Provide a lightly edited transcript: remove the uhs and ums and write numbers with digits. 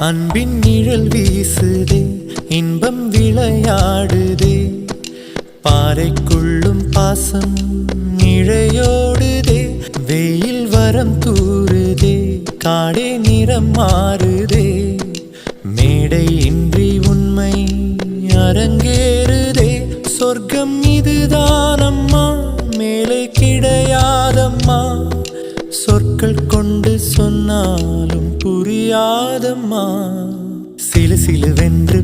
அன்பின் நிழல் வீசுதே, இன்பம் விளையாடுதே, பாறைக்குள்ளும் பாசம் இழையோடுதே, வெயில் வரம் தூறுதே, காடே நிறம் மாறுதே, மேடை இன்றி உண்மை அரங்கேறுதே, சொர்க்கம் இதுதானம்மா, மேலே கிடையாதம்மா, சொற்கள் கொண்டு சொன்னாலும் புரியாதம்மா, சிலு சிலுவென்று